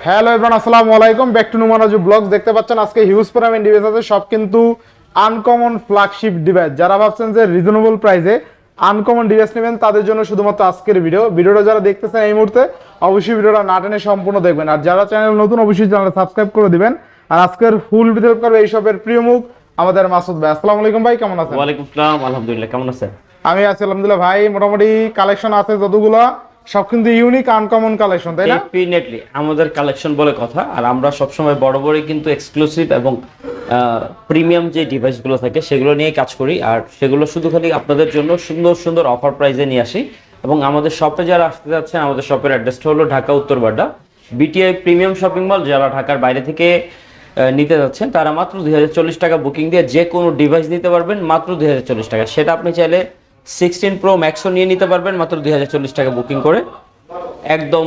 Hello everyone, আসসালামু আলাইকুম। Back to নুমানাজু ব্লগস। দেখতে পাচ্ছেন আজকে হিউজ পরিমাণ ডিভাইস আছে, সব কিন্তু আনকমন ফ্ল্যাগশিপ ডিভাইস। যারা ভাবছেন যে রিজনেবল প্রাইসে আনকমন ডিভাইস নেবেন তাদের জন্য শুধুমাত্র আজকের ভিডিওটা যারা দেখতেছেন এই মুহূর্তে অবশ্যই ভিডিওটা না টেনে সম্পূর্ণ দেখবেন, আর যারা চ্যানেল নতুন অবশ্যই চ্যানেল সাবস্ক্রাইব করে দিবেন। আর আজকের ফুল ভিডিও করবে এই শপের প্রিয় মুখ আমাদের মাসুদ ভাই। আসসালামু আলাইকুম ভাই, কেমন আছেন? ওয়ালাইকুম আসসালাম, আলহামদুলিল্লাহ। কেমন আছেন? আমি আছি আলহামদুলিল্লাহ ভাই। মোটামুটি কালেকশন আছে যতগুলো, সব কিন্তু ইউনিক আনকমন কালেকশন, তাই না? ডেফিনেটলি আমাদের কালেকশন বলে কথা, আর আমরা সবসময় বড় বড় কিন্তু এক্সক্লুসিভ এবং প্রিমিয়াম যে ডিভাইসগুলো থাকে সেগুলো নিয়ে কাজ করি, আর সেগুলো শুধু খালি আপনাদের জন্য সুন্দর সুন্দর অফার প্রাইসে নিয়ে আসি। এবং আমাদের শপে যারা আসতে যাচ্ছেন, আমাদের শপের অ্যাড্রেসটা হলো ঢাকা উত্তর Badda BTI premium shopping mall. যারা ঢাকার বাইরে থেকে নিতে যাচ্ছেন তারা মাত্র 2040 টাকা বুকিং দিয়ে যে কোনো ডিভাইস নিতে পারবেন মাত্র 2040 টাকা। সেটা আপনি চাইলে 16 Pro Maxও নিয়ে নিতে পারবেন মাত্র 2040 টাকা বুকিং করে। একদম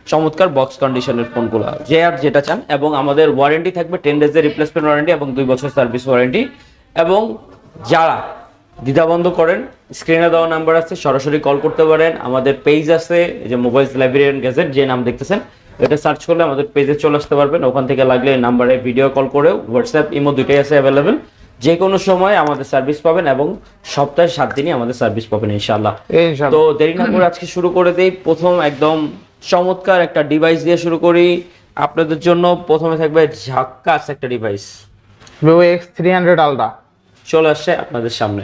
চমৎকার বক্স কন্ডিশনের ফোনগুলো যে আর যেটা চান। এবং আমাদের ওয়ারেন্টি থাকবে 10 ডেজের রিপ্লেসমেন্ট ওয়ারেন্টি এবং 2 বছর সার্ভিস ওয়ারেন্টি। এবং যারা দ্বিধাবন্ধ করেন, স্ক্রিনে দেওয়া নাম্বার আছে, সরাসরি কল করতে পারেন। আমাদের পেজ আছে, এই যে মোবাইলস লাইব্রেরিয়ান গ্যাজেট যে নাম দেখতেছেন, এটা সার্চ করলে আমাদের পেজে চলে আসতে পারবেন। ওখান থেকে লাগলে নাম্বারে ভিডিও কল করে, হোয়াটসঅ্যাপ ইমো দুটোই আছে অ্যাভেলেবেল। যে কোনো সময় আমাদের সার্ভিস পাবেন এবং সপ্তাহে 7 দিনই আমাদের সার্ভিস পাবেন ইনশাআল্লাহ। তো দেরি না করে আজকে শুরু করে দেই। প্রথম একদম চমৎকার একটা ডিভাইস দিয়ে শুরু করি আপনাদের জন্য। প্রথমে থাকবে ঝাক্কাস একটা ডিভাইস, Vivo X300 Ultra চলে আসছে আপনাদের সামনে।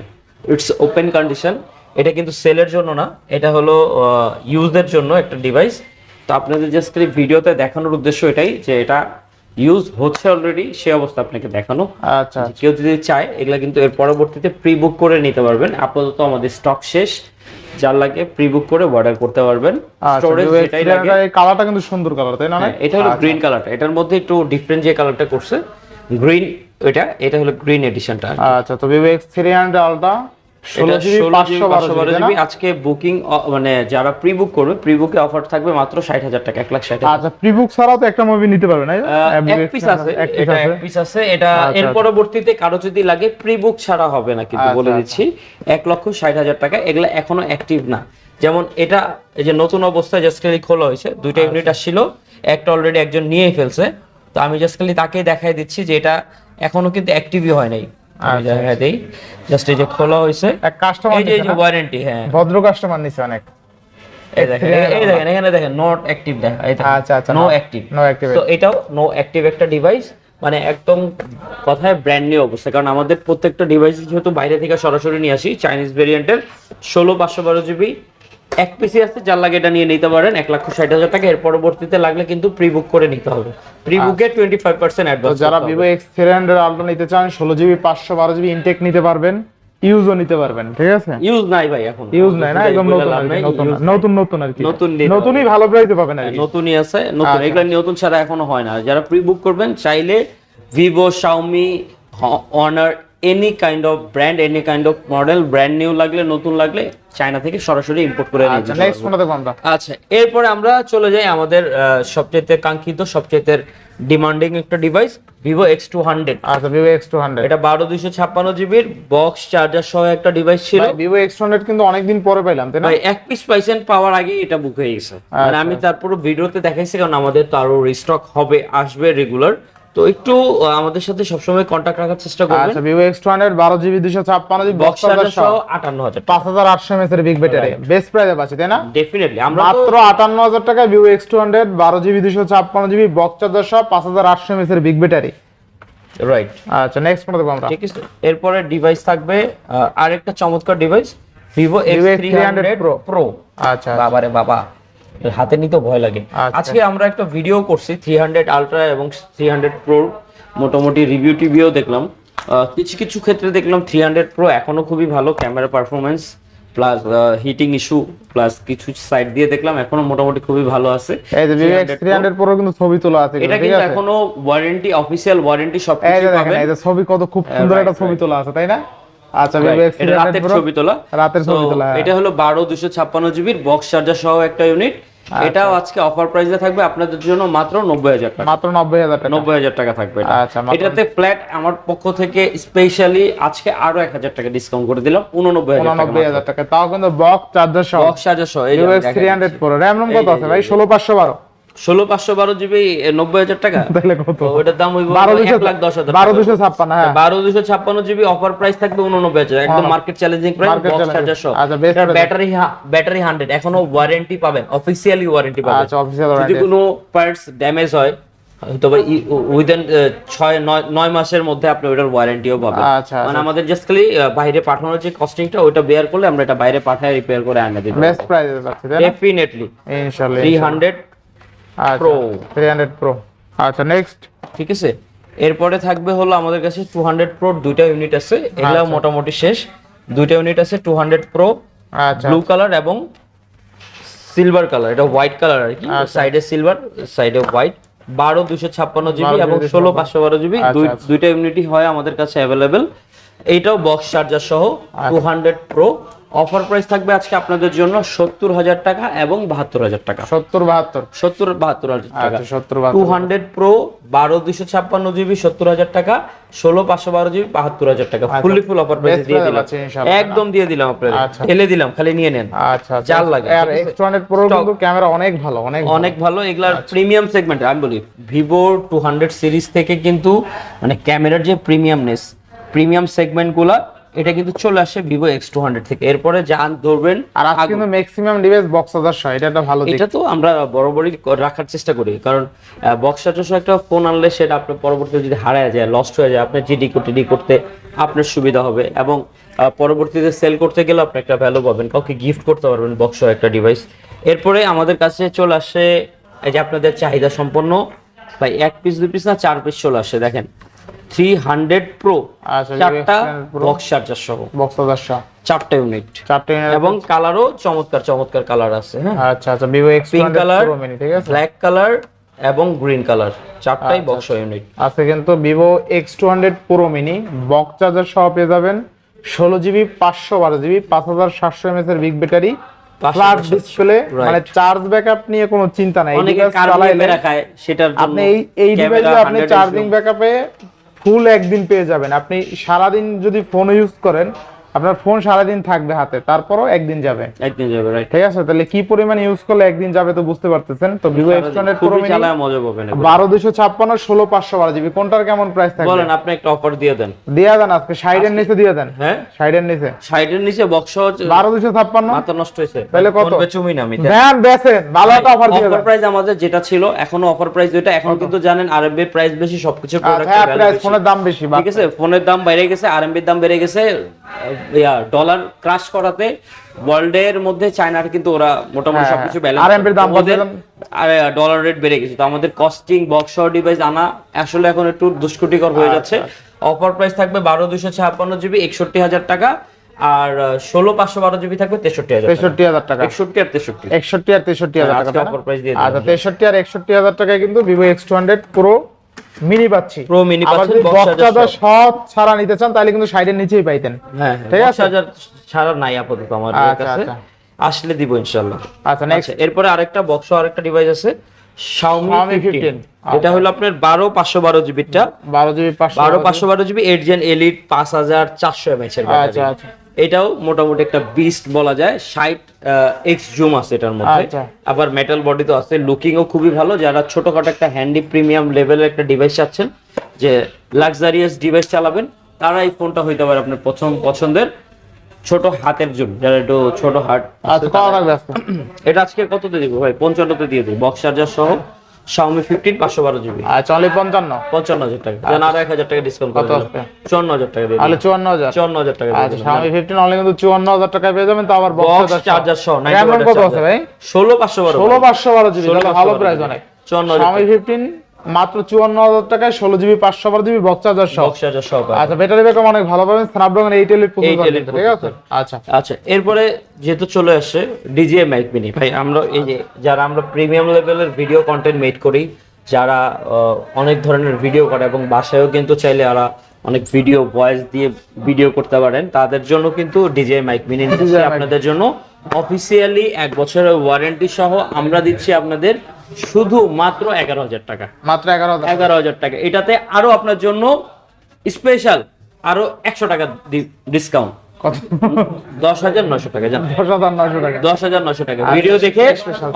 It's open condition. এটা কিন্তু সেলের জন্য না, এটা হলো ইউজের জন্য একটা ডিভাইস। তো আপনাদের জাস্ট ভিডিওতে দেখানোর উদ্দেশ্য এটাই যে এটা ইউজ হচ্ছে অলরেডি, সে অবস্থা আপনাকে দেখানো। আচ্ছা, কেউ যদি চায় এগুলা কিন্তু এর পরবর্তীতে প্রি বুক করে নিতে পারবেন। আপাতত আমাদের স্টক শেষ, যার লাগে প্রি বুক করে অর্ডার করতে পারবেন। স্টোরেজ যেটাই লাগে। এই কালারটা কিন্তু সুন্দর কালার, তাই না? এটা হলো গ্রিন কালারটা, এটার মধ্যে একটু ডিফারেন্ট যে কালারটা করছে গ্রিন, এটা হলো গ্রিন এডিশনটা। আচ্ছা, তো Vivo X300 Ultra 16GB 512GB। আজকে বুকিং মানে যারা প্রি বুক করবে, প্রি বুকে অফার থাকবে মাত্র 60,000 টাকা, 1,60,000। আচ্ছা, প্রি বুক ছাড়াও তো একটা মুভি নিতে পারবে না? এক পিস আছে, এটা এক পিস আছে। এটা এর পরবর্তীতে কারো যদি লাগে প্রি বুক ছাড়া হবে না, কিন্তু বলে দিচ্ছি 1,60,000 টাকা। এগুলা এখনো অ্যাক্টিভ না। যেমন এটা এই যে নতুন অবস্থায় জাস্ট খালি খোলা হয়েছে, দুইটা ইউনিট আসছিল, একটা অলরেডি একজন নিয়েই ফেলছে। তো আমি জাস্ট খালি তাকে দেখাই দিচ্ছি যে এটা এখনো কিন্তু অ্যাক্টিভই হয় নাই। আমি দেখাই দেই, জাস্ট এই যে খোলা হয়েছে। এক কাস্টমার এই যে ওয়ারেন্টি, হ্যাঁ ভদ্র কাস্টমার নিছে অনেক। এই দেখেন এখানে দেখেন নট অ্যাক্টিভ দেখা। আচ্ছা আচ্ছা, নো অ্যাক্টিভ। তো এটাও নো অ্যাক্টিভ একটা ডিভাইস, মানে একদম কথায় ব্র্যান্ড নিউ অবস্থা। কারণ আমাদের প্রত্যেকটা ডিভাইস যেহেতু বাইরে থেকে সরাসরি নিয়ে আসি, চাইনিজ ভেরিয়েন্টের 16/512GB এক পিসি আছে, যার লাগে এটা নিয়ে নিতে পারেন 1,60,000 টাকা। এর পরবর্তীতে লাগলে কিন্তু প্রি বুক করে নিতে হবে। প্রি বুকে 25% অ্যাডভান্স। যারা Vivo X300 Ultra নিতে চান 16GB 512GB ইনটেক নিতে পারবেন, ইউজও নিতে পারবেন, ঠিক আছে? ইউজ নাই ভাই, এখন ইউজ নাই না, একদম নতুন আর কি। নতুনই ভালো প্রাইসে পাবেন আর কি। নতুনই আছে, নতুন। এগুলা নতুন ছাড়া এখনো হয় না। যারা প্রি বুক করবেন চাইলে Vivo, Xiaomi, Honor, any kind of brand, any kind of model, brand new লাগলে, নতুন লাগলে চায়না থেকে সরাসরি ইম্পোর্ট করে নিতে আচ্ছা, নেক্সট কোনটা দেখব আমরা? আচ্ছা, এরপরে আমরা চলে যাই আমাদের সবচেয়ে কাঙ্ক্ষিত, সবচেয়ে ডিমান্ডিং একটা ডিভাইস, Vivo X200। আচ্ছা, Vivo X200 এটা 12/256GB এর বক্স চার্জার সহ একটা ডিভাইস ছিল। Vivo X200 কিন্তু অনেকদিন পরে পেলাম, তাই না? ভাই এক পিস পাইছেন, পাওয়ার আগে এটা বুক হয়ে গেছে। মানে আমি তারপরে ভিডিওতে দেখাইছি, কারণ আমাদের তো আরো রিস্টক হবে, আসবে রেগুলার। তো একটু আমাদের সাথে সবসময় কন্টাক্ট রাখার চেষ্টা করবেন। আচ্ছা, Vivo X200 12GB 256GB box charger সহ 58,000, 5800 mAh এর বিগ ব্যাটারি, বেস্ট প্রাইসে পাচ্ছি, তাই না? ডেফিনেটলি আমরা মাত্র 58,000 টাকায় Vivo X200 12GB 256GB box charger সহ 5800 mAh এর বিগ ব্যাটারি, রাইট। আচ্ছা, নেক্সট কোনটা দেখব আমরা? ঠিক আছে, এরপরে ডিভাইস থাকবে আরেকটা চমৎকার ডিভাইস, Vivo X300 Pro। আচ্ছা, বাবারে বাবা, হাতে নিতে ভয় লাগে। আজকে আমরা একটা ভিডিও করছি 300 আলট্রা এবং 300 Pro, মোটামুটি রিভিউ টিভিও দেখলাম। কিছু কিছু ক্ষেত্রে দেখলাম 300 Pro এখনো খুবই ভালো camera performance, plus heating issue, plus কিছু সাইড দিয়ে দেখলাম এখনো মোটামুটি খুবই ভালো আছে। এই যে Vivo X300 Pro কিন্তু ছবি তোলা আছে, এটা কিন্তু এখনো ওয়ারেন্টি, অফিশিয়াল ওয়ারেন্টি সবকিছু পাবেন। এই যে ছবি কত খুব সুন্দর একটা ছবি তোলা আছে, তাই না? আচ্ছা, Vivo X300 রাতের ছবি তোলা, রাতের ছবি তোলা। এটা হলো 12/256GB এর বক্স চার্জার সহ একটা ইউনিট। এটাও আজকে অফার প্রাইসে থাকবে আপনাদের জন্য মাত্র 90,000 টাকা। মাত্র 90,000 টাকা, 90,000 টাকা থাকবে। আচ্ছা, এটাতে ফ্ল্যাট আমার পক্ষ থেকে স্পেশালি আজকে আরো 1,000 টাকা ডিসকাউন্ট করে দিলাম, 89,000 টাকা। তাও কিন্তু বক্স চার্জার সহ, বক্স চার্জার সহ। Vivo X300 Pro RAM কত আছে ভাই? 16/512 16512 জিবি 90000 টাকা, তাহলে কত? ওটার দাম হইব 1,10,000 12256 হ্যাঁ 12256 জিবি অফার প্রাইস থাকবে 89,000, একদম market challenging price, Market box challenging। Charger সহ। আচ্ছা, best price। ব্যাটারি 100, এখনো ওয়ারেন্টি পাবেন, অফিশিয়ালি ওয়ারেন্টি পাবেন। আচ্ছা, official যদি warranty। কোনো পার্টস ড্যামেজ হয় তবে উইদিন 6-9 মাসের মধ্যে আপনি ওটার ওয়ারেন্টিও পাবেন। আচ্ছা, মানে আমাদের জাস্ট খালি বাইরে পাঠানোর যে কস্টিংটা ওটা বেয়ার করলে আমরা এটা বাইরে পাঠায় রিপেয়ার করে এনে দিতে বেস্ট প্রাইসে পাচ্ছি তাই না? ডেফিনেটলি ইনশাআল্লাহ 300 আচ্ছা, Pro। 300 প্রো। আচ্ছা নেক্সট। ঠিক আছে, এরপরে থাকবে হলো আমাদের কাছে 200 প্রো দুইটা ইউনিট আছে, এগুলা আচ্ছা। মোটামুটি শেষ। দুইটা ইউনিট আছে 200 প্রো, আচ্ছা ব্লু কালার এবং সিলভার কালার, এটা হোয়াইট কালার আর কি, আচ্ছা। সাইডে সিলভার সাইডে হোয়াইট। 12256 জিবি এবং 16512 জিবি আচ্ছা, আচ্ছা। দুইটা ইউনিটই হয় আমাদের কাছে অ্যাভেলেবেল। এইটাও বক্স চার্জার সহ 200 প্রো। অফার প্রাইস থাকবে আজকে আপনাদের জন্য 70,000 টাকা এবং 72,000 টাকা। 70-72 72,000 টাকা। আচ্ছা 70-72 200 প্রো 12256 জিবি 70,000 টাকা, 16512 জিবি 72,000 টাকা। ফুল অফার প্রাইসে Best দিয়ে price দিলাম, আছে ইনশাআল্লাহ। একদম দিয়ে দিলাম আপনাদের, আচ্ছা। ঢেলে দিলাম, খালি নিয়ে নেন। আচ্ছা আচ্ছা যার লাগে, আর ঠিক আছে? X200 প্রো কিন্তু ক্যামেরা অনেক ভালো, অনেক ভালো। এগুলার প্রিমিয়াম সেগমেন্ট আমি বলি, ভিভো 200 সিরিজ থেকে কিন্তু মানে ক্যামেরার যে প্রিমিয়াম সেগমেন্টগুলা এটা কিন্তু চলে আসে ভিভো X200 থেকে। এরপরে যা ধরবেন, আর আজকে কিন্তু ম্যাক্সিমাম ডিভাইস বক্স চার্জার সহ, এটা একটা ভালো দিক। এটা তো আমরা বরাবরই রাখার চেষ্টা করি, কারণ বক্স চার্জার সহ একটা ফোন আনলে সেটা আপনার পরবর্তীতে যদি হারায় যায়, লস্ট হয়ে যায়, আপনার জিডি করতে আপনার সুবিধা হবে, এবং পরবর্তীতে সেল করতে গেলে আপনি একটা ভ্যালু পাবেন, কাউকে গিফট করতে পারবেন বক্স সহ একটা ডিভাইস। এরপরে আমাদের কাছে চলে আসে এই যে আপনাদের চাহিদা সম্পন্ন ভাই 1 পিস 2 পিস না 4 পিস চলে আসে, দেখেন 300 প্রো, আচ্ছা, চারটা X200 Pro বক্স চার্জার সহ, বক্স চার্জার সহ চারটা ইউনিট, 4টা ইউনিট এবং কালারও চমৎকার কালার আছে। হ্যাঁ, আচ্ছা আচ্ছা Vivo pink X200 colour, pro mini, ঠিক আছে? ব্ল্যাক কালার এবং গ্রিন কালার, চারটাই আচ্ছা, বক্স ইউনিট। আজকে কিন্তু Vivo X200 pro mini box charger সহ পেয়ে যাবেন 16GB 512GB 5700 mAh এর big battery, flat display, Right. মানে চার্জ ব্যাকআপ নিয়ে কোনো চিন্তা নাই। অনেকে ডিভাইস কার্বনে চালাইলে রাখায় সেটার জন্য আপনি এই ডিভাইসে আপনি চার্জিং ব্যাকআপে ফুল একদিন পেয়ে যাবেন। আপনি সারাদিন যদি ফোন ইউজ করেন, আপনার ফোন সারাদিন থাকবে হাতে, তারপরও একদিন যাবে। একদিন যাবে, রাইট। ঠিক আছে, তাহলে কি পরিমাণ ইউজ করলে একদিন যাবে তো বুঝতে পারতেছেন। তো ভিভো X200 প্রো মিনি চালায় মজা পাবেন। 12256 16512GB কোনটার কেমন প্রাইস থাকবে? বলেন, আপনি একটা অফার দিয়ে দেন। দিয়া দেন আজকে 60 এর নিচে দিয়ে দেন। হ্যাঁ, 60 এর নিচে 60 এর নিচে বক্স 12256 মাথা নষ্ট হয়েছে, তাহলে কত? ফোন বেচুমি না আমি। দেন বেচেন, ভালো একটা অফার দিয়ে অফার দেন। প্রাইস আমাদের যেটা ছিল এখনো অফার প্রাইস যেটা, এখন কিন্তু জানেন আরএমবি প্রাইস বেশি, সবকিছু হ্যাঁ, প্রাইস ফোনের দাম বেশি, ঠিক আছে, ফোনের দাম বেড়ে গেছে, আরএমবির দাম বেড়ে গেছে, ডলার ক্রাশ করাতে ওয়ার্ল্ডের মধ্যে চায়নার কিন্তু ওরা মোটামুটি হ্যাঁ, সবকিছু ব্যালেন্স, আরএমবির দাম ওদের ডলার রেট বেড়ে গেছে, তো আমাদের কস্টিং বক্স ডিভাইস আনা আসলে এখন একটু দুষ্কৃতিকর হয়ে যাচ্ছে। অফার প্রাইস থাকবে 12256GB 61,000 টাকা, আর 16512GB থাকবে 63,000 টাকা। 63000 টাকা, 61 আর 63, 61 আর 63000 টাকা। আজকে অফার প্রাইস দিয়ে দিলাম। আচ্ছা 63 আর 61000 টাকায় কিন্তু ভিভো X200 প্রো মিনি পাচ্ছি। প্রো মিনি আবার পাচ্ছেন যদি বক্স বক্স চার্জার চার্জার সহ ছাড়া নিতে চান তাহলে কিন্তু 60 এর নিচেই পাইতেন। হ্যাঁ, ঠিক ঠিক আছে? আছে, ছাড়া নাই আপাতত আমার আচ্ছা, কাছে, আচ্ছা। আসলে দিব ইনশাআল্লাহ। আচ্ছা নেক্সট আচ্ছা, এরপরে আরেকটা বক্স আরেকটা ডিভাইস আছে Xiaomi Xiaomi 15, 15 এটা হলো আপনার 12512GB টা, 12GB 12512GB 8 Gen Elite 5400 mAh এর ব্যাটারি। আচ্ছা, আচ্ছা। এটাও মোটামুটি একটা বিস্ট বলা যায়, 60x জুম আছে এটার মধ্যে, আচ্ছা। আবার মেটাল বডি তো আছে, লুকিংও খুবই ভালো। যারা ছোটখাটো একটা হ্যান্ডি প্রিমিয়াম লেভেলের একটা ডিভাইস চাচ্ছেন, যে লাক্সারিয়াস ডিভাইস চালাবেন, তারা এই ফোনটা হইতে পারে আপনার পছন্দের ছোট হাতের জন্য, যারা একটু ছোট হাত। আচ্ছা কত লাগবে আজকে? এটা আজকে কততে দিব ভাই? 55তে দিয়ে দিই, বক্স চার্জার সহ Xiaomi 15 512GB, আচ্ছা অনলি 55। 55,000 টাকা, যেন আরো 1000 টাকা ডিসকাউন্ট করে কত দিলাম, আসবে? 54,000 টাকা দিয়ে তাহলে দিলাম, 54000। 54,000 টাকা দিয়ে আচ্ছা দিলাম। Xiaomi 15 অনলি কিন্তু 54000 টাকায় পেয়ে যাবেন, তো আবার বক্স বক্স চার্জার সহ RAM কত আছে ভাই? 16512 16512GB, তাহলে ভালো প্রাইস অনেক। 54,000 Xiaomi 15 মাত্র 54000 টাকায় 16GB 512GB বক্স চার্জার সহ। বক্স চার্জার সহ। আচ্ছা ব্যাটারি ব্যাকআপ অনেক ভালো পাবেন, Snapdragon 8 Elite প্রসেসর, ঠিক আছে? আচ্ছা আচ্ছা, এরপরে যেহেতু চলে আসছে DJI Mic Mini ভাই, আমরা এই যে যারা আমরা প্রিমিয়াম লেভেলের ভিডিও কন্টেন্ট মেড করি, যারা অনেক ধরনের ভিডিও করে এবং বাসায়ও কিন্তু চাইলে ওরা অনেক ভিডিও ভয়েস দিয়ে ভিডিও করতে পারেন, তাদের জন্য কিন্তু DJI Mic Mini নিচ্ছে আপনাদের জন্য অফিসিয়ালি 1 বছরের ওয়ারেন্টি সহ আমরা দিচ্ছি আপনাদের শুধু মাত্র 11,000 টাকা, মাত্র 11,000 টাকা। এটাতে আরো আপনার জন্য স্পেশাল আরো 100 টাকা ডিসকাউন্ট, কত? 10,900 টাকা জান, 10,900 টাকা। 10,900 টাকা। ভিডিও দেখে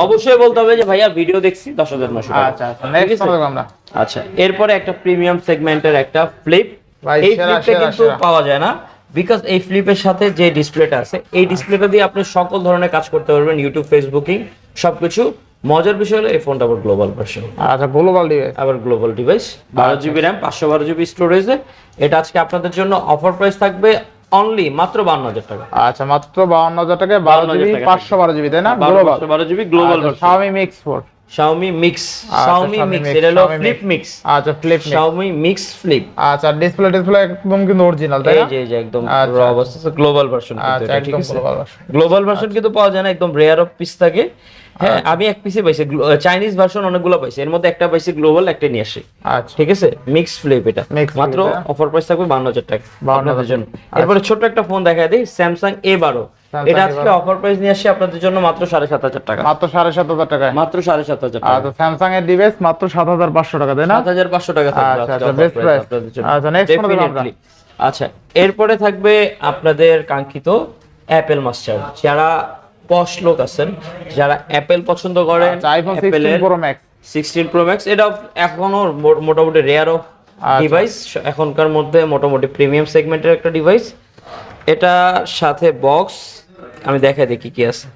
অবশ্যই বলতে হবে যে ভাইয়া ভিডিও দেখছি 10,900 টাকা। আচ্ছা আচ্ছা, নেক্সট কোন আমরা? আচ্ছা, এরপরে একটা প্রিমিয়াম সেগমেন্টের একটা ফ্লিপ। ভাই এই সেরা, ফ্লিপটা সেরা, কিন্তু সেরা। পাওয়া যায় না, বিকজ এই ফ্লিপের সাথে যে ডিসপ্লেটা আছে, এই ডিসপ্লেটা দিয়ে আপনি সকল ধরনের কাজ করতে পারবেন, ইউটিউব, ফেসবুকিং সবকিছু। মজার বিষয় হলো এই ফোনটা আবার গ্লোবাল ভার্সন, আচ্ছা, গ্লোবাল ডিভাইস। আবার global device, 12GB RAM, 512GB স্টোরেজে। এটা আজকে আপনাদের জন্য অফার প্রাইস থাকবে অনলি মাত্র 52,000 টাকা। আচ্ছা, মাত্র 52,000 টাকায় 12GB 512GB, তাই না? Global 512GB global version. Xiaomi Mix 4। Xiaomi Mix, আচ্ছা, Xiaomi Xiaomi Mix, Mix, এটা হলো Xiaomi ফ্লিপ Mix। মিক্স। আচ্ছা, flip mix. Xiaomi Mix Flip। আচ্ছা, ডিসপ্লে একদম কিন্তু অরিজিনাল, তাই এই না? যে একদম আচ্ছা, র অবস্থা, গ্লোবাল ভার্সন কিন্তু আচ্ছা, এটা, ঠিক একদম আছে? Global version. গ্লোবাল ভার্সন কিন্তু পাওয়া যায় না, একদম রেয়ার অফ পিস থাকে। হ্যাঁ, আমি এক পিসে পাইছি, চাইনিজ ভার্সন অনেকগুলো পাইছি, এর মধ্যে একটা পাইছি গ্লোবাল, একটা নিয়ে আসি। আচ্ছা, ঠিক আছে, মিক্স ফ্লিপ এটা Mix মাত্র Flip, হ্যাঁ। অফার প্রাইস থাকবে 52,000 টাকা 52,000 আপনাদের জন্য। এরপরে ছোট একটা ফোন দেখায় দিই, স্যামসাং A12। Samsung এটা আজকে A12 অফার প্রাইস নিয়ে আসি আপনাদের জন্য মাত্র 7,500 টাকা, মাত্র 7,500 টাকায়। মাত্র 7,500 টাকা। আচ্ছা, স্যামসাং এর ডিভাইস মাত্র 7,500 টাকা, তাই না? 7,500 টাকা থাকবে আচ্ছা, আজকে আচ্ছা, offer best price price। আপনাদের জন্য। আচ্ছা, next কোনটা দেবো আমরা? Definitely। আচ্ছা, এরপরে থাকবে আপনাদের কাঙ্ক্ষিত অ্যাপেল মাস্টার। যারা পশ লোক আছেন, যারা অ্যাপেল পছন্দ করেন, আচ্ছা, iPhone Apple 16 এর Pro Max। 16 Pro Max, এটা এখনো মোটামুটি রেয়ার অফ ডিভাইস, এখনকার মধ্যে মোটামুটি প্রিমিয়াম সেগমেন্টের একটা ডিভাইস। এটা সাথে বক্স, আমি দেখাই দেখি কি আছে।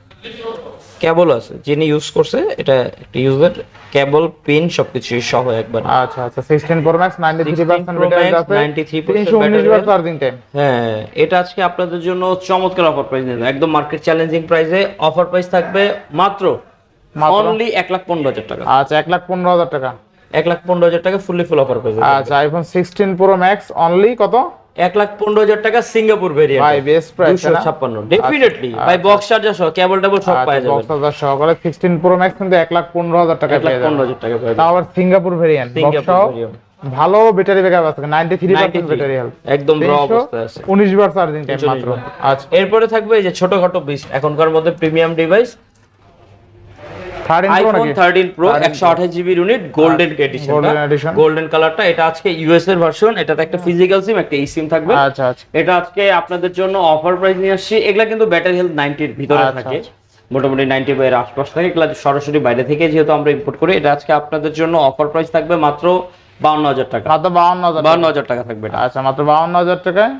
কেবল আছে, যিনি ইউজ করছে এটা একটা ইউজার, কেবল পিন সবকিছু সহ একবার। আচ্ছা আচ্ছা, 16 Pro Max 93% Pro battery Max, আছে, 93% 319 ওয়াট চার্জিং টাইম। হ্যাঁ, এটা আজকে আপনাদের জন্য চমৎকার অফার প্রাইস নিয়ে একদম মার্কেট চ্যালেঞ্জিং প্রাইসে অফার প্রাইস থাকবে মাত্র অনলি 1,15,000 টাকা। আচ্ছা, 1,15,000 টাকা। 1,15,000 টাকা ফুললি ফুল অফার প্রাইস। আচ্ছা, iPhone 16 Pro Max অনলি কত? 1,15,000 টাকা সিঙ্গাপুর ভেরিয়েন্ট। ভাই বেস্ট প্রাইস, তাই না? 256 ডেফিনেটলি ভাই, বক্স চার্জার সহ কেবল টেবল সব পাওয়া যাবে। বক্স চার্জার সহকারে 16 Pro Max কিন্তু 1,15,000 টাকা পেয়ে যাবেন। 1,15,000 টাকা পেয়ে তাও আবার সিঙ্গাপুর ভেরিয়েন্ট, বক্স সিঙ্গাপুর সহ। ভেরিয়েন্ট, ভালো ব্যাটারি ব্যাকআপ আছে, 93% ব্যাটারি হেলথ, একদম র অবস্থায় আছে। 19 ওয়াট চার্জিং টাইম মাত্র। আচ্ছা, এরপরে থাকবে এই যে ছোটখাটো বিস্ট এখনকার মধ্যে প্রিমিয়াম ডিভাইস, 13 Pro iPhone নাকি? 13 Pro 128GB unit, golden addition, Golden edition। Golden কালারটা। এটা আজকে ইউএস এর ভার্সন, এটাতে একটা ফিজিক্যাল সিম, একটা সিম থাকবে। আচ্ছা আচ্ছা, এটা আজকে আপনাদের জন্য অফার প্রাইস নিয়ে আসছি। এগুলা কিন্তু ব্যাটারি হেলথ 90 এর ভিতরে আচ্ছা, থাকে, মোটামুটি 90 এর আশপাশ থাকে। এগুলা সরাসরি বাইরে থেকে যেহেতু আমরা ইম্পোর্ট করি, এটা আজকে আপনাদের জন্য অফার প্রাইস থাকবে মাত্র 52,000 টাকা। মাত্র 52,000 টাকা। 52,000 টাকা থাকবে এটা। আচ্ছা, মাত্র 52,000 টাকায়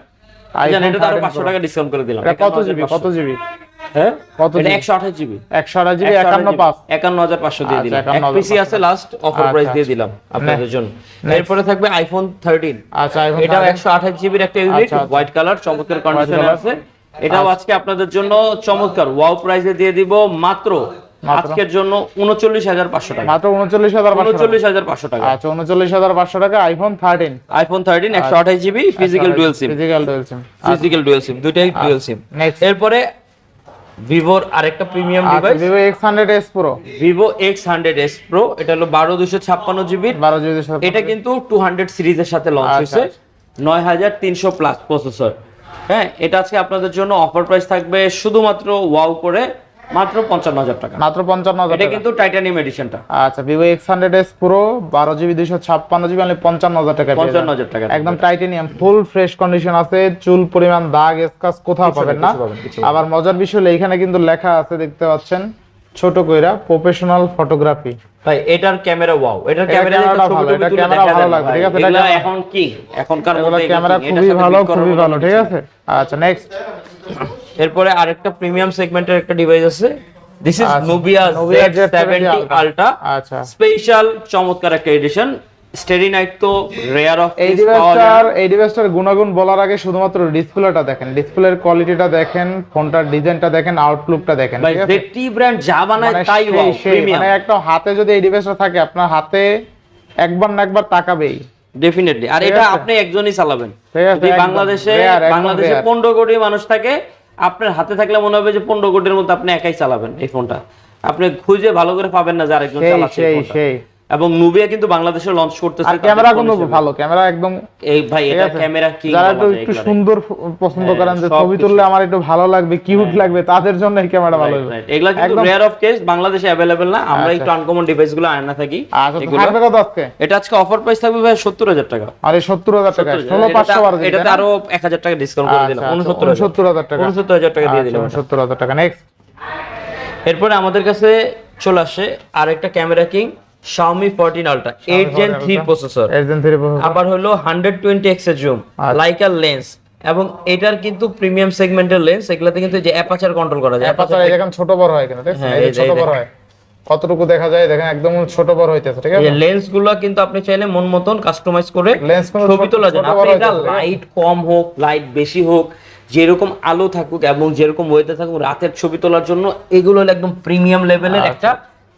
জানেন, iPhone এটা আরো 13 500 Pro। টাকা ডিসকাউন্ট করে দিলাম। এটা কত জিবি? কত জিবি? হ্যাঁ, কত এটা GB? 128GB, 128 GB 51,500। 51,500 দিয়ে দিলাম। আচ্ছা, এক পিসি আছে, লাস্ট অফার আচ্ছা, প্রাইস দিয়ে আচ্ছা। দিলাম আপনাদের জন্য। এরপরে থাকবে iPhone 13। আচ্ছা, iPhone এটাও 13 128GB এর একটা ইউনিট, আচ্ছা, আচ্ছা। হোয়াইট কালার, চমৎকার কন্ডিশনে color। আছে। এটাও আজকে আপনাদের জন্য চমৎকার ওয়াও প্রাইসে দিয়ে দিব মাত্র আজকের জন্য 39,500 টাকা। মাত্র 39,500 টাকা। 39,500 টাকা। আচ্ছা, 39,500 টাকা iPhone 13। iPhone 13 128GB physical dual SIM, physical dual SIM. Physical dual SIM, দুইটাই ডুয়াল সিম। নেক্সট, এরপরে ভিভোর আরেকটা premium device, Vivo X100s Pro। Vivo X100s Pro। এটা হলো 12,256GB। 12 জিবি সাথে। এটা কিন্তু 200 সিরিজের সাথে লঞ্চ আচ্ছা, হয়েছে, 9,300 প্লাস প্রসেসর। হ্যাঁ, এটা আজকে আপনাদের জন্য অফার প্রাইস থাকবে শুধুমাত্র ওয়াও করে মাত্র 55,000 টাকা। মাত্র 55,000 এটা টাকা। কিন্তু টাইটানিয়াম এডিশনটা। আচ্ছা, Vivo X100s Pro 12 GB 256 GB only 55,000 টাকা পেয়ে যাবেন। 55,000 টাকা একদম টাইটানিয়াম, ফুল ফ্রেশ কন্ডিশন আছে, চুল পরিমাণ দাগ স্ক্র্যাচ কোথাও পাবেন না। আবার মজার বিষয় হলো এখানে কিন্তু লেখা আছে, দেখতে পাচ্ছেন ছোট কইরা, প্রফেশনাল ফটোগ্রাফি। ভাই এটার ক্যামেরা ওয়াও, এটার ক্যামেরাটা ভালো, এটা ক্যামেরা ভালো লাগবে, ঠিক আছে? এটা এখন কি এখনকার মধ্যে ক্যামেরা খুবই ভালো, খুবই ভালো, ঠিক আছে? আচ্ছা, নেক্সট। এরপরে আরেকটা প্রিমিয়াম সেগমেন্টের একটা ডিভাইস আছে, দিস ইজ আচ্ছা, Nubia Nubia Z70 Ultra। আচ্ছা, স্পেশাল চমৎকার একটা এডিশন। স্টেডি নাইট তো রেয়ার অফ এই ডিভাইসটার গুণাগুণ বলার আগে শুধুমাত্র ডিসপ্লেটা দেখেন, ডিসপ্লের কোয়ালিটিটা দেখেন, ফোনটার ডিজাইনটা দেখেন, আউটলুকটা দেখেন, ভাই ঠিক আছে? ZT ব্র্যান্ড যা বানায় মানে তাই ওয়াও প্রিমিয়াম। মানে একটা হাতে যদি এই ডিভাইসটা থাকে, আপনার হাতে একবার না একবার তাকাবেই, ডেফিনেটলি। আর ঠিক এটা আছে? আপনি একজনই চালাবেন। ঠিক আছে, যদি একদম বাংলাদেশে rare, একদম 15 কোটি মানুষ থাকে, আপনার হাতে থাকলে মনে হবে যে 15 কোটির মধ্যে আপনি একাই চালাবেন এই ফোনটা। আপনি খুঁজে ভালো করে পাবেন না যে আরেকজন চালাচ্ছে এই ফোনটা। এবং নুবিয়া কিন্তু বাংলাদেশে লঞ্চ করতেছে। আর ক্যামেরা কিন্তু ভালো, ক্যামেরা একদম এই ভাই এটা ক্যামেরা কি যারা একটু সুন্দর পছন্দ করেন, যে ছবি তুললে আমার একটু ভালো লাগবে, কিউট লাগবে, তাদের জন্য এই ক্যামেরা ভালো হবে। এগুলা কিন্তু রেয়ার অফ কেস, বাংলাদেশে अवेलेबल না, আমরা একটু আনকমন ডিভাইসগুলো আনা থাকি। এগুলো থাকবে কত আজকে? এটা আজকে অফার প্রাইস থাকবে ভাই 70000 টাকা। আরে 70000 টাকা, 16512 এটাতে আরো 1000 টাকা ডিসকাউন্ট করে দিলাম, 69000 টাকা, 69000 টাকা দিয়ে দিলাম, 70000 টাকা। নেক্সট এরপরে আমাদের কাছে চলে আসে আরেকটা camera king Xiaomi 14 Ultra 8 Gen 3 processor, আবার হলো 120x এর জুম, লাইকা লেন্স, এবং এটার কিন্তু প্রিমিয়াম সেগমেন্টের লেন্স, এগুলাতে কিন্তু যে অ্যাপারচার কন্ট্রোল করা যায়। অ্যাপারচার এরকম ছোট বড় হয় কিনা, দেখছেন এই ছোট বড় হয়, কতটুকু দেখা যায় দেখেন, একদম ছোট বড় হইতেছে, ঠিক আছে। এই লেন্সগুলো কিন্তু আপনি চাইলে মন মতন কাস্টমাইজ করে লেন্স কোন ছবি তোলা যায়। আপনি এটা লাইট কম হোক, লাইট বেশি হোক, যেরকম আলো থাকুক এবং যেরকম ওয়েদার থাকুক, রাতের ছবি তোলার জন্য এগুলো হলো একদম প্রিমিয়াম লেভেলের একটা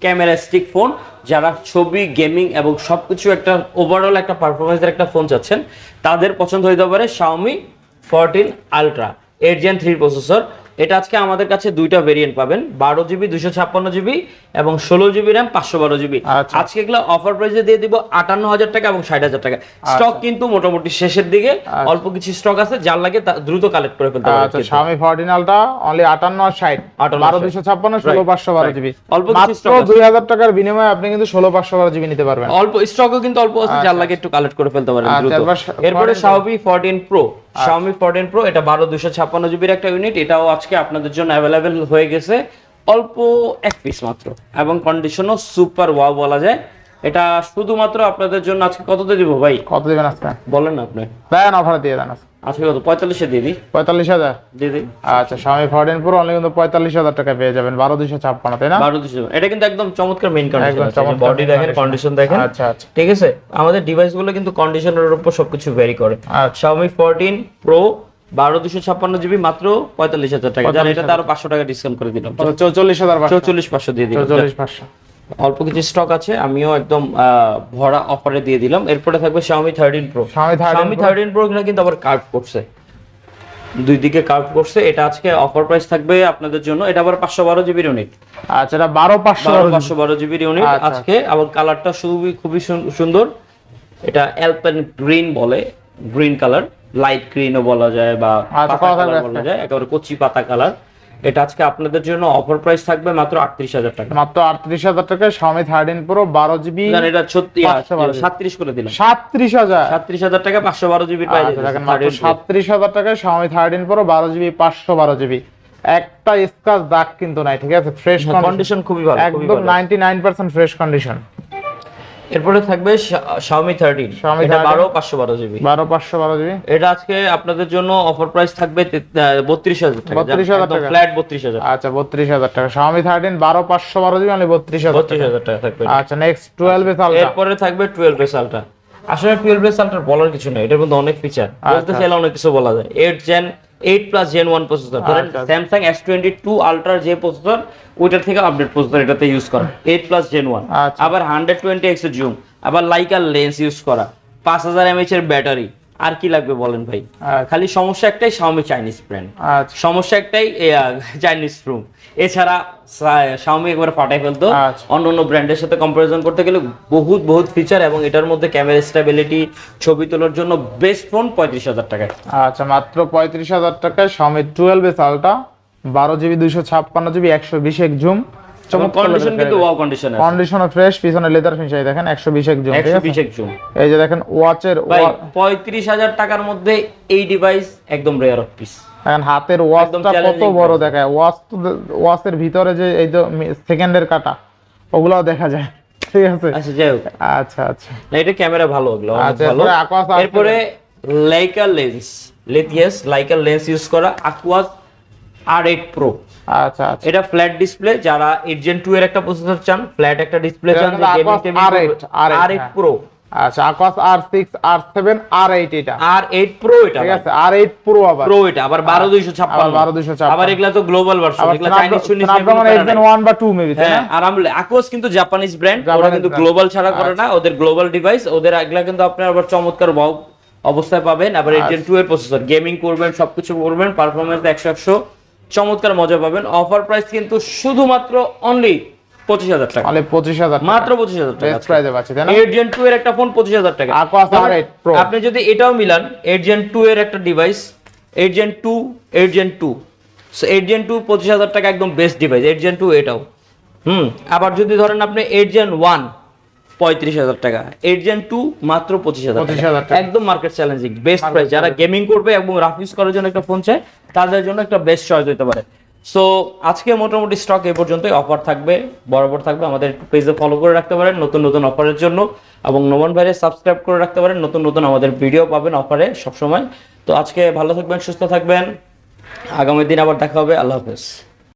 ক্যামেরা স্টিক ফোন। যারা ছবি, গেমিং এবং সবকিছু একটা ওভারঅল একটা পারফরমেন্সের একটা ফোন চাচ্ছেন, তাদের পছন্দ হতে পারে Xiaomi 14 Ultra 8 Gen 3 প্রসেসর। এটা আজকে আমাদের কাছে দুইটা ভেরিয়েন্ট পাবেন, 12GB 256GB এবং 16GB RAM 512GB। আজকে এগুলো অফার প্রাইসে দিয়ে দিব 58000 টাকা এবং 60000 টাকা। স্টক কিন্তু মোটামুটি শেষের দিকে, অল্প কিছু স্টক আছে, যার লাগে দ্রুত কালেক্ট করে ফেলতে পারেন। আচ্ছা, Xiaomi 14 Ultra অনলি 58 আর 60, 12256 16512GB, অল্প কিছু স্টক 2000 টাকার বিনিময়ে আপনি কিন্তু 16512GB নিতে পারবেন। অল্প স্টকও কিন্তু অল্প আছে, যার লাগে একটু কালেক্ট করে ফেলতে পারেন দ্রুত। এরপরে Xiaomi 14 Pro, Xiaomi 14 Pro এটা 12256GB এর একটা ইউনিট, এটাও আজকে আপনাদের জন্য अवेलेबल হয়ে গেছে, অল্প এক পিস মাত্র, এবং কন্ডিশনও সুপার ওয়াও বলা যায়। এটা শুধুমাত্র আপনাদের জন্য আজকে কততে দিব ভাই? কত দিবেন আজকে বলেন না আপনি, দেন অফার দিয়ে দেন আজকে কত? 45 এ দিয়ে দিই, 45000 দিয়ে দিই। আচ্ছা, Xiaomi 14 Pro অনলি কিন্তু 45000 টাকা পেয়ে যাবেন, 12256, তাই না? 12256, এটা কিন্তু একদম চমৎকার মেইন কন্ডিশন আছে, চমৎকার বডি দেখেন, কন্ডিশন দেখেন। আচ্ছা আচ্ছা, ঠিক আছে, আমাদের ডিভাইসগুলো কিন্তু কন্ডিশনের উপর সবকিছু ভ্যারি করে। আচ্ছা। Xiaomi 14 Pro 12256GB মাত্র 45000 টাকা, যার এটা আরো 500 টাকা ডিসকাউন্ট করে দিলাম, 44500 দিয়ে দিলাম। 44500 অল্প কিছু স্টক আছে, আমিও একদম ভরা অফারে দিয়ে দিলাম। এরপরে থাকবে Xiaomi 13 Pro। Xiaomi 13 Pro কিন্তু আবার কার্ভ করছে, দুই দিকে কার্ভ করছে। এটা আজকে অফার প্রাইস থাকবে আপনাদের জন্য, এটা আবার 512GB ইউনিট। আচ্ছা, এটা 12512GB ইউনিট আজকে, আবার কালারটা খুবই সুন্দর। এটা অ্যালপেন গ্রিন বলে, গ্রিন কালার, লাইট গ্রিনও বলা যায় বা পাতা কালার বলা যায়, একেবারে কচি পাতা কালার। এটা আজকে আপনাদের জন্য অফার প্রাইস থাকবে মাত্র 38000 টাকা, মাত্র 38000 টাকায় Xiaomi 13 Pro 12GB। জানেন এটা 37 করে দিলাম, 37000 টাকা 512GB পাই যাবেন মাত্র 37000 টাকায় Xiaomi 13 Pro 12GB 512GB। একটা স্ক্র্যাচ দাগ কিন্তু নাই, ঠিক আছে, ফ্রেশ কন্ডিশন খুবই ভালো, একদম 99% ফ্রেশ কন্ডিশন। এরপরে থাকবে Xiaomi 13, এটা 12512GB। এটা আজকে আপনাদের জন্য অফার প্রাইস থাকবে 32000 টাকা, একদম ফ্ল্যাট 32000। আচ্ছা, 32000 টাকা Xiaomi 13 12512GB মানে 32000 টাকা থাকবে। আচ্ছা, নেক্সট 12S Ultra। এরপরে থাকবে 12S Ultra। আসলে 12S Ultra বলার কিছু নেই, এটার মধ্যে অনেক ফিচার, বলতে চাইলে অনেক কিছু বলা যায়। 8 Gen 1 প্রসেসর, ধরেন Samsung S22 Ultra যে প্রসেসর, ওইটার থেকে আপডেট প্রসেসর এটাতে ইউজ করা, 8 Gen 1, আবার 120x এর জুম, আবার লাইকা লেন্স ইউজ করা, 5000 mAh এর ব্যাটারি। আর কি লাগবে বলেন ভাই? খালি সমস্যা একটাই, Xiaomi চাইনিজ ব্র্যান্ড, সমস্যা একটাই চাইনিজ রুম। এছাড়া Xiaomi একবারে ফাটাই ফেলতো, অন্য ব্র্যান্ডের সাথে কম্পারিজন করতে গেলে বহুত ফিচার, এবং এটার মধ্যে ক্যামেরা স্টেবিলিটি, ছবি তোলার জন্য বেস্ট ফোন 35000 টাকায়। আচ্ছা, মাত্র 35000 টাকায় Xiaomi 12S Ultra 12GB 256GB 120x zoom, condition কিন্তু ওয়াও কন্ডিশন আছে, কন্ডিশনও ফ্রেশ, পিছনে লেদার ফিনিশ, এই দেখেন 120x জুম, 120x জুম। এই যে দেখেন ওয়াচের 35000 টাকার মধ্যে এই ডিভাইস একদম রেয়ার অফ পিস। এখন হাতের ওয়াচটা কত বড় দেখায়, ওয়াচের ভিতরে যে এই যে সেকেন্ডের কাটা, ওগুলাও দেখা যায়, ঠিক আছে। আচ্ছা, যাই হোক, আচ্ছা না এটা ক্যামেরা ভালো, ওগুলো আচ্ছা ভালো। ভালো। এরপরে লাইকা লেন্স ইউজ করা Aquos R8 Pro। আচ্ছা, এটা ফ্ল্যাট ডিসপ্লে, যারা 8 Gen 2 এর একটা প্রসেসর চান, ফ্ল্যাট একটা ডিসপ্লে চান, যে গেমিং R8 Pro। আচ্ছা, Aquos R6 R7 R8, এটা R8 Pro, এটা ঠিক আছে, R8 Pro এটা আবার 12256, আবার এগুলা তো গ্লোবাল ভার্সন, এগুলা চাইনিজ Gen 1 বা 2 মেবি, তাই না? আর Aquos কিন্তু জাপানিজ ব্র্যান্ড, ওরা কিন্তু গ্লোবাল ছাড়া করে না, ওদের গ্লোবাল ডিভাইস, ওদের এগুলা কিন্তু আপনারা আবার চমৎকার অবস্থায় পাবেন। আবার 8 Gen 2 এর প্রসেসর, গেমিং করবেন, সবকিছু করবেন, পারফরম্যান্স 100 চমৎকার মজা পাবেন। অফার প্রাইস কিন্তু শুধুমাত্র অনলি 25,000 টাকা, তাহলে 25,000 মাত্র 25,000 টাকা বেস্ট প্রাইসে পাচ্ছি তাই না? 8 Gen 2 এর একটা ফোন 25,000 টাকা। আর কত আর 8 Pro আপনি যদি এটাও মিলান 8 Gen 2 এর একটা device, 8 Gen 2, 8 Gen 2, so 8 Gen 2 25,000 টাকা একদম বেস্ট ডিভাইস, 8 Gen 2 এটাও। আবার যদি ধরেন আপনি 8 Gen 1 35,000 টাকা, 8 Gen 2 মাত্র 25,000 25,000 টাকা। একদম মার্কেট চ্যালেঞ্জিং বেস্ট প্রাইস। যারা গেমিং করবে এবং রাফ ইউজ করার জন্য একটা ফোন চায় তাদের জন্য একটা বেস্ট চয়েস হতে পারে। সো আজকে মোটামুটি স্টক এই পর্যন্তই, অফার থাকবে বরাবর থাকবে, আমাদের পেজে ফলো করে রাখতে পারেন নতুন নতুন অফারের জন্য, এবং নোমান ভাইরে সাবস্ক্রাইব করে রাখতে পারেন, নতুন নতুন আমাদের ভিডিও পাবেন অফারে সবসময়। তো আজকে ভালো থাকবেন, সুস্থ থাকবেন, আগামী দিন আবার দেখা হবে, আল্লাহ হাফেজ।